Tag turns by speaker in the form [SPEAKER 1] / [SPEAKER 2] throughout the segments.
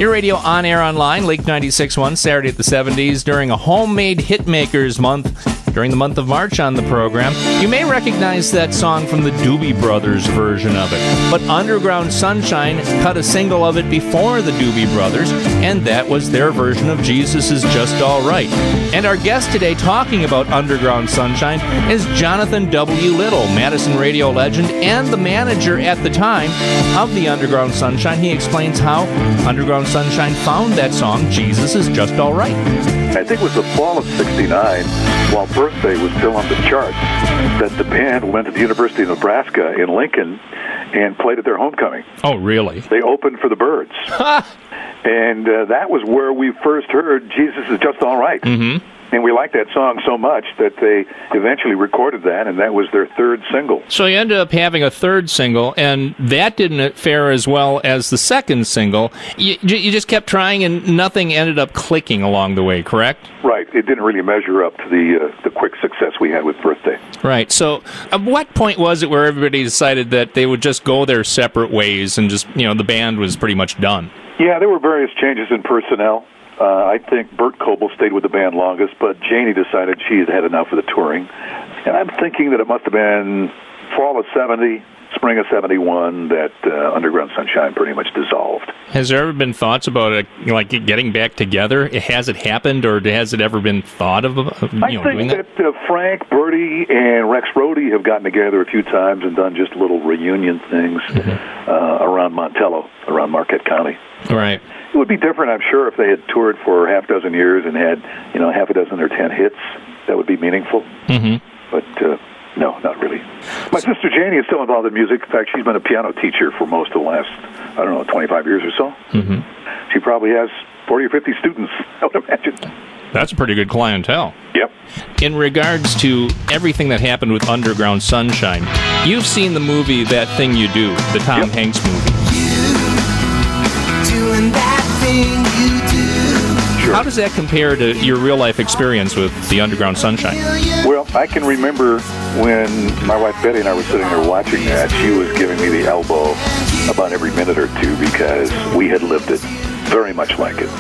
[SPEAKER 1] Your radio on air online, Lake 96.1, Saturday at the 70's, during a homemade Hitmakers Month, during the month of March on the program. You may recognize that song from the Doobie Brothers version of it, but Underground Sunshine cut a single of it before the Doobie Brothers, and that was their version of Jesus Is Just All Right. And our guest today talking about Underground Sunshine is Jonathan W. Little, Madison radio legend and the manager at the time of the Underground Sunshine. He explains how Underground Sunshine found that song, Jesus Is Just All Right.
[SPEAKER 2] I think it was the fall of '69, while Birthday was still on the charts, that the band went to the University of Nebraska in Lincoln and played at their homecoming.
[SPEAKER 1] Oh, really?
[SPEAKER 2] They opened for the Byrds. And that was where we first heard Jesus Is Just All Right.
[SPEAKER 1] Mm-hmm.
[SPEAKER 2] And we liked that song so much that they eventually recorded that, and that was their third single.
[SPEAKER 1] So you ended up having a third single, and that didn't fare as well as the second single. You just kept trying, and nothing ended up clicking along the way, correct?
[SPEAKER 2] Right. It didn't really measure up to the quick success we had with Birthday.
[SPEAKER 1] Right. So at what point was it where everybody decided that they would just go their separate ways and just, the band was pretty much done?
[SPEAKER 2] Yeah, there were various changes in personnel. I think Bert Coble stayed with the band longest, but Janie decided she had had enough of the touring. And I'm thinking that it must have been fall of 70, spring of 71, that Underground Sunshine pretty much dissolved.
[SPEAKER 1] Has there ever been thoughts about getting back together? Has it happened, or has it ever been thought of doing that?
[SPEAKER 2] I think that Frank, Bertie, and Rex Rohde have gotten together a few times and done just little reunion things around Montello, around Marquette County.
[SPEAKER 1] Right.
[SPEAKER 2] It would be different, I'm sure, if they had toured for half a dozen years and had, half a dozen or 10 hits. That would be meaningful.
[SPEAKER 1] Mm-hmm.
[SPEAKER 2] But no, not really. My sister Janie is still involved in music. In fact, she's been a piano teacher for most of the last, 25 years or so.
[SPEAKER 1] Mm-hmm.
[SPEAKER 2] She probably has 40 or 50 students, I would imagine.
[SPEAKER 1] That's a pretty good clientele.
[SPEAKER 2] Yep.
[SPEAKER 1] In regards to everything that happened with Underground Sunshine, you've seen the movie That Thing You Do, the Tom Hanks movie.
[SPEAKER 3] Doing that thing you do.
[SPEAKER 2] Sure.
[SPEAKER 1] How does that compare to your real-life experience with the Underground Sunshine?
[SPEAKER 2] Well, I can remember when my wife Betty and I were sitting there watching that, she was giving me the elbow about every minute or two because we had lived it very much like it.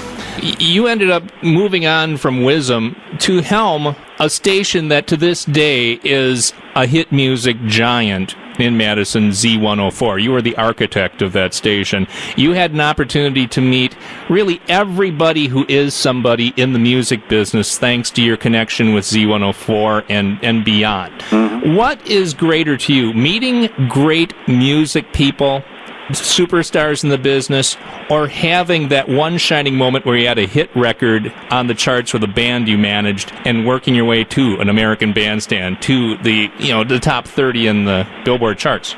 [SPEAKER 1] You ended up moving on from WISM to Helm, a station that to this day is a hit music giant in Madison, Z104. You were the architect of that station. You had an opportunity to meet really everybody who is somebody in the music business thanks to your connection with Z104 and beyond. Mm-hmm. What is greater to you, meeting great music people, superstars in the business, or having that one shining moment where you had a hit record on the charts with a band you managed and working your way to an American Bandstand, to the top 30 in the Billboard charts?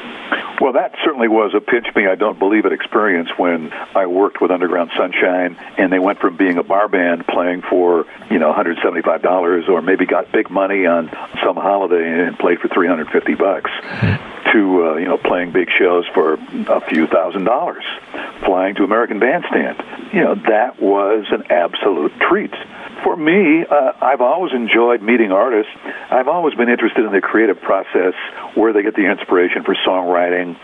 [SPEAKER 2] Well, that certainly was a pinch me, I don't believe it experience when I worked with Underground Sunshine and they went from being a bar band playing for, $175 or maybe got big money on some holiday and played for $350 to, playing big shows for a few $1,000s, flying to American Bandstand. That was an absolute treat. For me, I've always enjoyed meeting artists. I've always been interested in the creative process, where they get the inspiration for songwriting,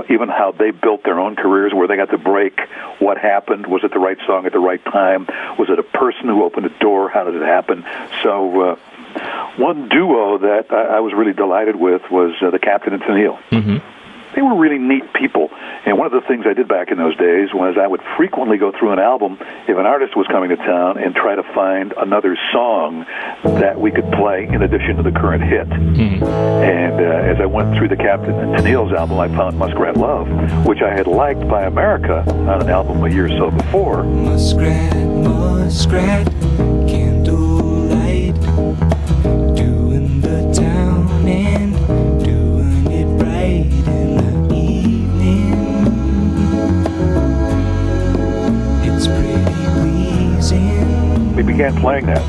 [SPEAKER 2] even how they built their own careers, where they got the break, what happened, was it the right song at the right time, was it a person who opened a door, how did it happen? So one duo that I was really delighted with was the Captain and Tennille. Mm-hmm. They were really neat people, and one of the things I did back in those days was I would frequently go through an album if an artist was coming to town and try to find another song that we could play in addition to the current hit. Mm-hmm. And as I went through the Captain and Tennille's album, I found Muskrat Love, which I had liked by America on an album a year or so before.
[SPEAKER 3] Muskrat, muskrat, candlelight, doing the town and doing it right.
[SPEAKER 2] We began playing that,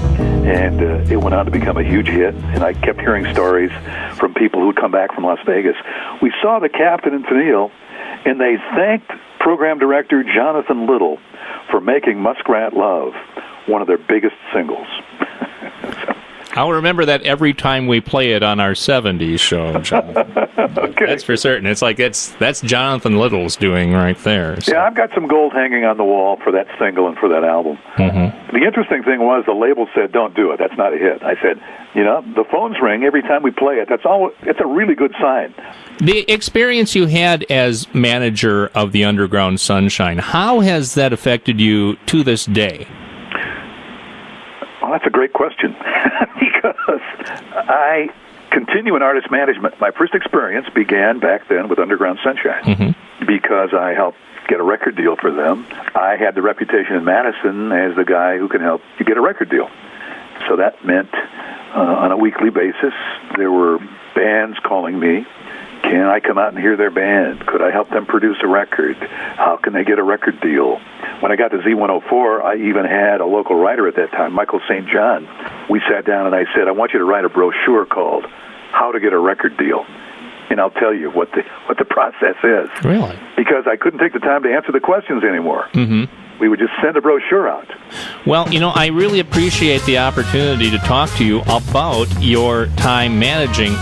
[SPEAKER 2] and it went on to become a huge hit, and I kept hearing stories from people who would come back from Las Vegas. We saw the Captain and Tennille, and they thanked program director Jonathan Little for making Muskrat Love one of their biggest singles.
[SPEAKER 1] I'll remember that every time we play it on our 70s show, Jonathan.
[SPEAKER 2] Okay.
[SPEAKER 1] That's for certain. It's like that's Jonathan Little's doing right there. So.
[SPEAKER 2] Yeah, I've got some gold hanging on the wall for that single and for that album.
[SPEAKER 1] Mm-hmm.
[SPEAKER 2] The interesting thing was the label said, "Don't do it. That's not a hit." I said, the phones ring every time we play it. It's a really good sign.
[SPEAKER 1] The experience you had as manager of the Underground Sunshine, how has that affected you to this day?
[SPEAKER 2] Well, that's a great question because I continue in artist management. My first experience began back then with Underground Sunshine because I helped get a record deal for them. I had the reputation in Madison as the guy who can help you get a record deal. So that meant on a weekly basis there were bands calling me. Can I come out and hear their band? Could I help them produce a record? How can they get a record deal? When I got to Z104, I even had a local writer at that time, Michael St. John. We sat down and I said, I want you to write a brochure called How to Get a Record Deal. And I'll tell you what the process is.
[SPEAKER 1] Really?
[SPEAKER 2] Because I couldn't take the time to answer the questions anymore.
[SPEAKER 1] Mm-hmm.
[SPEAKER 2] We would just send a brochure out.
[SPEAKER 1] Well, I really appreciate the opportunity to talk to you about your time managing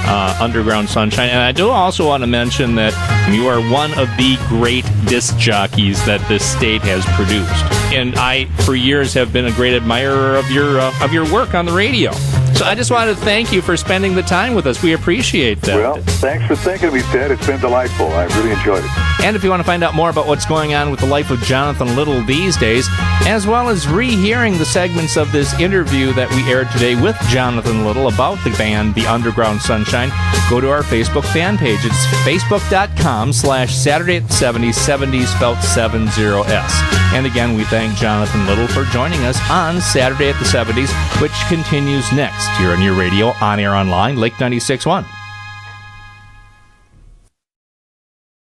[SPEAKER 1] Underground Sunshine. And I do also want to mention that you are one of the great disc jockeys that this state has produced. And I, for years, have been a great admirer of your work on the radio. So I just wanted to thank you for spending the time with us. We appreciate that.
[SPEAKER 2] Well, thanks for thinking of me, Ted. It's been delightful. I really enjoyed it.
[SPEAKER 1] And if you want to find out more about what's going on with the life of Jonathan Little these days, as well as rehearing the segments of this interview that we aired today with Jonathan Little about the band, The Underground Sunshine, go to our Facebook fan page. It's facebook.com/Saturday at the 70s, 70s spelled 70S. And again, we thank Jonathan Little for joining us on Saturday at the 70s, which continues next here on your radio, on air, online, Lake 96.1.